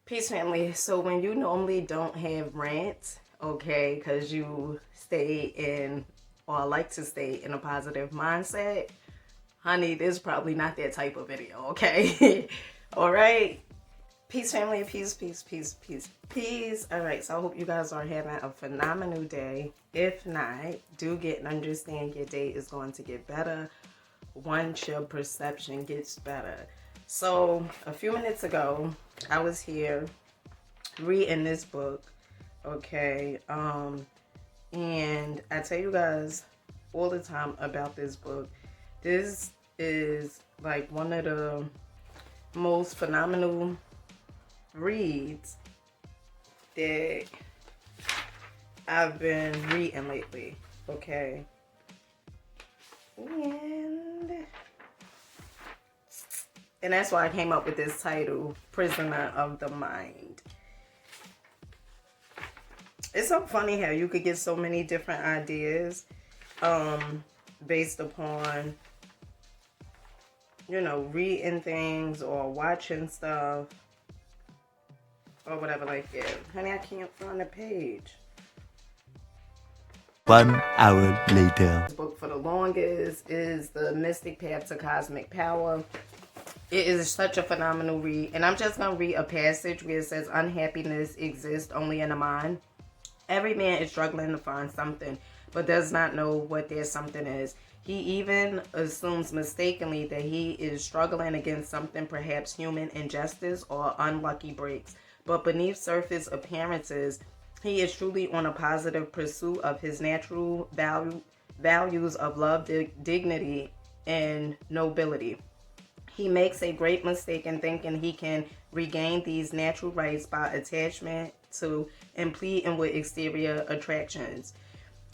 Peace, family. So when you normally don't have rants, okay, because you stay in or like to stay in a positive mindset, honey, this is probably not that type of video, okay? All right. Peace, family. Peace, peace, peace, peace, peace. All right. So I hope you guys are having a phenomenal day. If not, do get and understand your day is going to get better once your perception gets better. So a few minutes ago, I was here reading this book, okay, and I tell you guys all the time about this book. This is like one of the most phenomenal reads that I've been reading lately, okay, and that's why I came up with this title, Prisoner of the Mind. It's so funny how you could get so many different ideas based upon, you know, reading things or watching stuff or whatever like that. Honey, I can't find the page. 1 hour later. This book for the longest is The Mystic Path to Cosmic Power. It is such a phenomenal read. And I'm just going to read a passage where it says, unhappiness exists only in the mind. Every man is struggling to find something, but does not know what their something is. He even assumes mistakenly that he is struggling against something, perhaps human injustice or unlucky breaks. But beneath surface appearances, he is truly on a positive pursuit of his natural values of love, dignity, and nobility. He makes a great mistake in thinking he can regain these natural rights by attachment to and pleading with exterior attractions.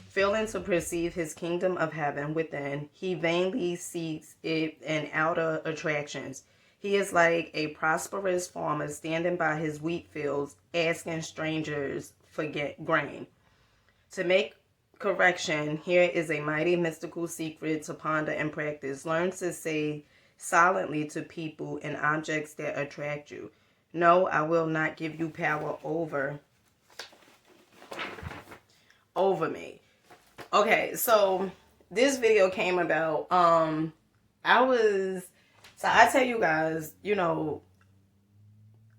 Failing to perceive his kingdom of heaven within, he vainly seeks it in outer attractions. He is like a prosperous farmer standing by his wheat fields, asking strangers for grain. To make correction, here is a mighty mystical secret to ponder and practice. Learn to say silently to people and objects that attract you, no, I will not give you power over me. Okay, so this video came about. I tell you guys, you know,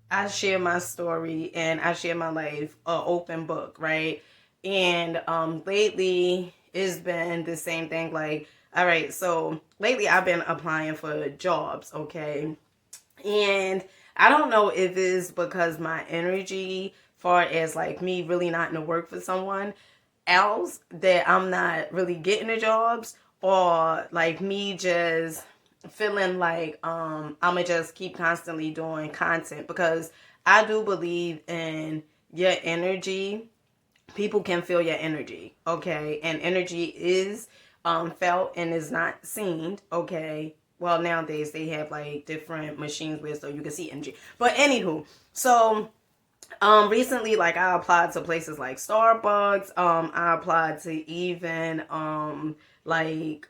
I share my story and I share my life, open book, right? And lately it's been the same thing. Like, all right, so lately I've been applying for jobs, okay? And I don't know if it's because my energy, far as like me really not to work for someone else, that I'm not really getting the jobs, or like me just feeling like I'ma just keep constantly doing content, because I do believe in your energy. People can feel your energy, okay? And energy is felt and is not seen, okay? Well, nowadays they have like different machines where so you can see energy. But anywho, so recently, like, I applied to places like Starbucks. I applied to even like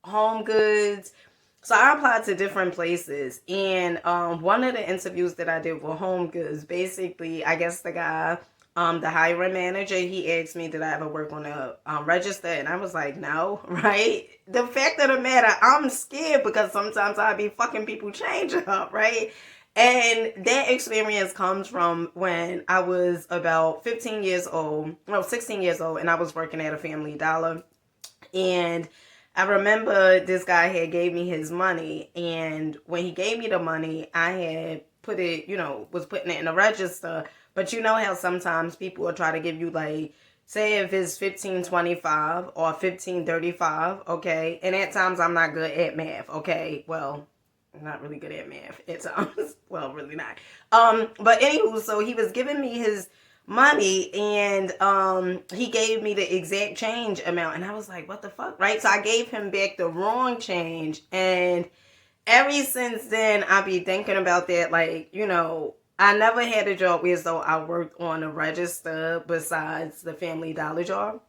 Home Goods. So I applied to different places, and one of the interviews that I did with Home Goods, basically, I guess the guy, the hiring manager, he asked me, did I ever work on a register? And I was like, no, right? The fact of the matter, I'm scared because sometimes I be fucking people change up, right? And that experience comes from when I was about 16 years old, and I was working at a Family Dollar. And I remember this guy had gave me his money, and when he gave me the money, I had put it, you know, was putting it in a register. But you know how sometimes people will try to give you, like, say if it's 1525 or 1535, okay? And at times I'm not good at math, okay? Well, I'm not really good at math at times. Well, really not. But anywho, so he was giving me his money, and he gave me the exact change amount, and I was like, what the fuck, right? So I gave him back the wrong change, and ever since then I be thinking about that. Like, you know, I never had a job where so I worked on a register besides the Family Dollar job.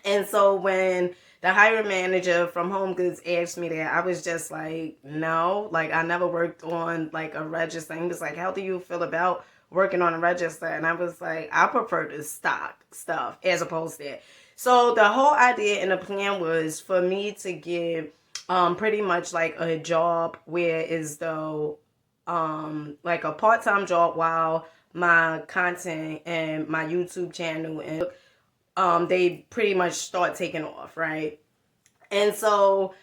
And so when the hiring manager from Home Goods asked me that, I was just like, no, like I never worked on like a register. He was like, how do you feel about working on a register? And I was like, I prefer to stock stuff as opposed to that. So the whole idea and the plan was for me to get pretty much like a job where is though like a part-time job while my content and my YouTube channel and they pretty much start taking off, right? And so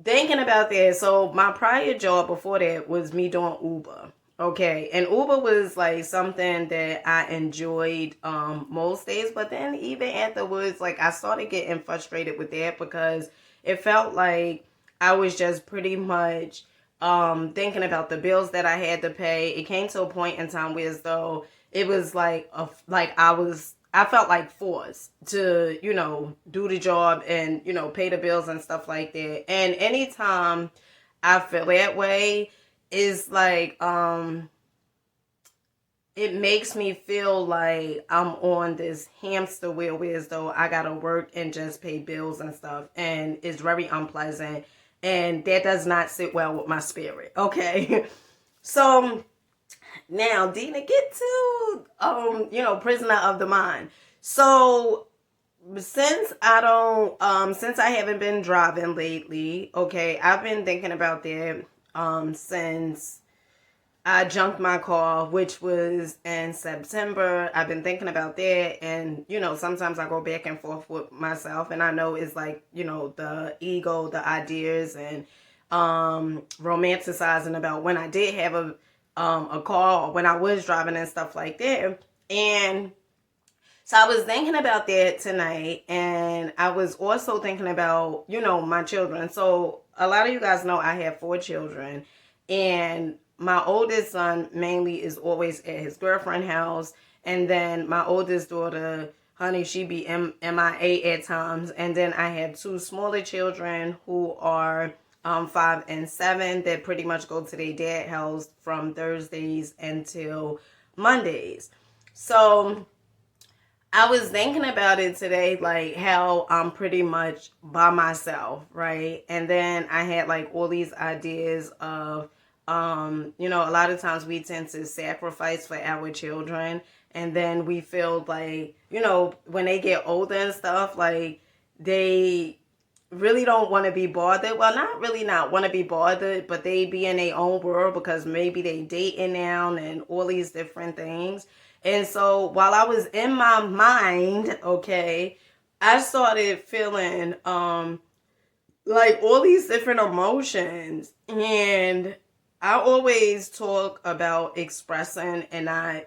thinking about that, so my prior job before that was me doing Uber. Okay, and Uber was like something that I enjoyed most days, but then even afterwards, like I started getting frustrated with that because it felt like I was just pretty much thinking about the bills that I had to pay. It came to a point in time where as though it was like I felt like forced to, you know, do the job and, you know, pay the bills and stuff like that. And anytime I feel that way, is like it makes me feel like I'm on this hamster wheel where as though I gotta work and just pay bills and stuff, and it's very unpleasant, and that does not sit well with my spirit. Okay. So now Dina, get to you know, prisoner of the mind. So since I haven't been driving lately, okay, I've been thinking about that since I junked my car, which was in September. I've been thinking about that, and you know, sometimes I go back and forth with myself, and I know it's like, you know, the ego, the ideas, and romanticizing about when I did have a car or when I was driving and stuff like that. And so I was thinking about that tonight, and I was also thinking about, you know, my children. So a lot of you guys know I have 4 children, and my oldest son mainly is always at his girlfriend's house, and then my oldest daughter, honey, she be MIA at times, and then I have 2 smaller children who are 5 and 7 that pretty much go to their dad's house from Thursdays until Mondays. So I was thinking about it today, like how I'm pretty much by myself, right? And then I had like all these ideas of, you know, a lot of times we tend to sacrifice for our children, and then we feel like, you know, when they get older and stuff, like they really don't want to be bothered. Well, not really not want to be bothered, but they be in their own world because maybe they dating now and all these different things. And so while I was in my mind, okay, I started feeling like all these different emotions. And I always talk about expressing and not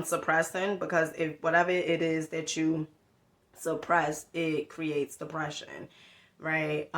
suppressing, because if whatever it is that you suppress, it creates depression, right?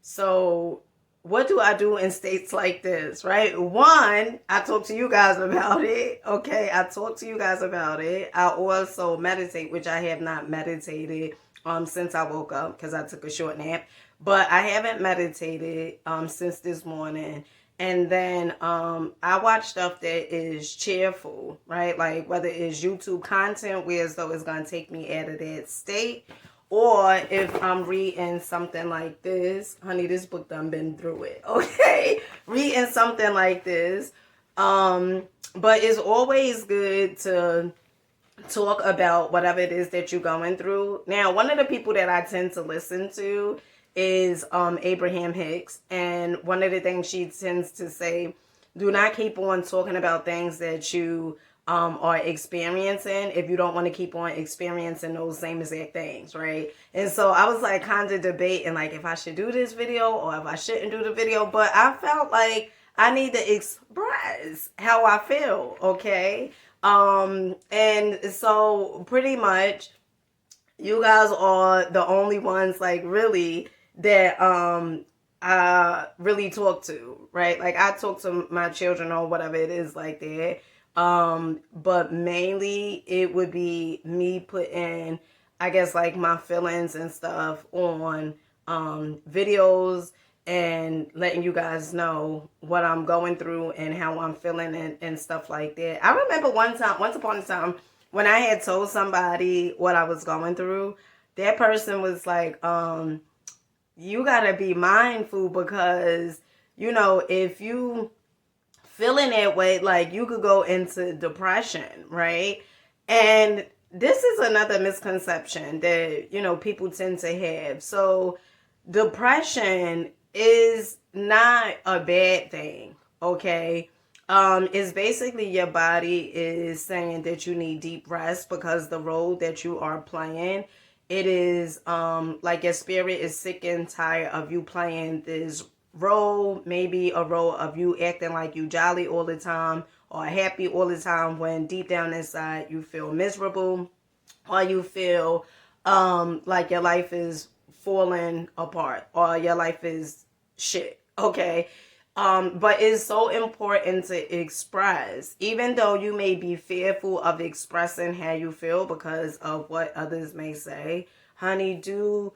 So what do I do in states like this, right? One, I talk to you guys about it. Okay, I talk to you guys about it. I also meditate, which I have not meditated since I woke up because I took a short nap. But I haven't meditated since this morning. And then I watch stuff that is cheerful, right? Like whether it's YouTube content where as though it's going to take me out of that state, or if I'm reading something like this. Honey, this book done been through it, okay? Reading something like this. But it's always good to talk about whatever it is that you're going through. Now, one of the people that I tend to listen to is Abraham Hicks, and one of the things she tends to say, do not keep on talking about things that you are experiencing if you don't want to keep on experiencing those same exact things, right? And so I was like kind of debating like if I should do this video or if I shouldn't do the video, but I felt like I need to express how I feel, okay? And so pretty much you guys are the only ones like really that I really talk to, right? Like I talk to my children or whatever it is like that. But mainly it would be me putting, I guess, like my feelings and stuff on videos and letting you guys know what I'm going through and how I'm feeling and stuff like that. I remember once upon a time, when I had told somebody what I was going through, that person was like, you gotta be mindful because, you know, if you feeling that way, like you could go into depression, right? And this is another misconception that, you know, people tend to have. So depression is not a bad thing, okay? It's basically your body is saying that you need deep rest because the role that you are playing, it is like your spirit is sick and tired of you playing this role, maybe a role of you acting like you jolly all the time or happy all the time when deep down inside you feel miserable or you feel like your life is falling apart or your life is shit, okay? But it's so important to express, even though you may be fearful of expressing how you feel because of what others may say. Honey, do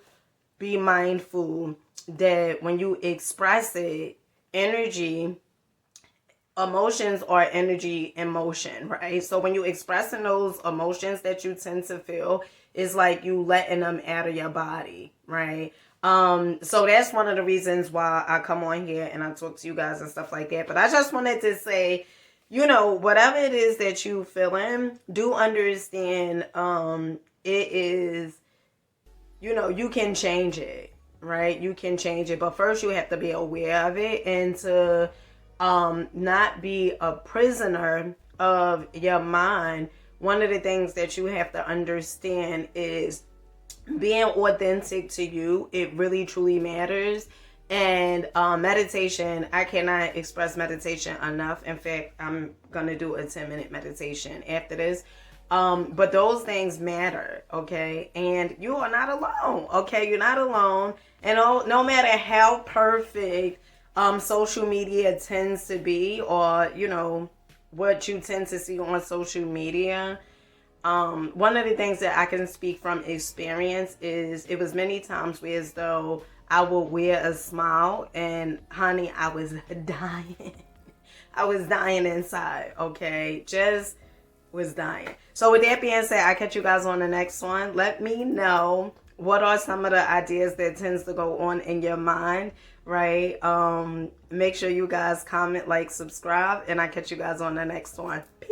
be mindful that when you express it, energy, emotions are energy in motion, right? So when you expressing those emotions that you tend to feel, it's like you letting them out of your body, right? So that's one of the reasons why I come on here and I talk to you guys and stuff like that. But I just wanted to say, you know, whatever it is that you feeling, do understand it is, you know, you can change it, right? You can change it. But first you have to be aware of it and to not be a prisoner of your mind. One of the things that you have to understand is being authentic to you. It really truly matters. And meditation, I cannot express meditation enough. In fact, I'm gonna do a 10-minute meditation after this. But those things matter, okay? And you are not alone, okay? You're not alone. And no matter how perfect social media tends to be, or, you know, what you tend to see on social media, one of the things that I can speak from experience is it was many times where as though I would wear a smile and honey, I was dying. I was dying inside, okay? Just was dying. So with that being said, I catch you guys on the next one. Let me know what are some of the ideas that tends to go on in your mind, right? Make sure you guys comment, like, subscribe, and I catch you guys on the next one. Peace.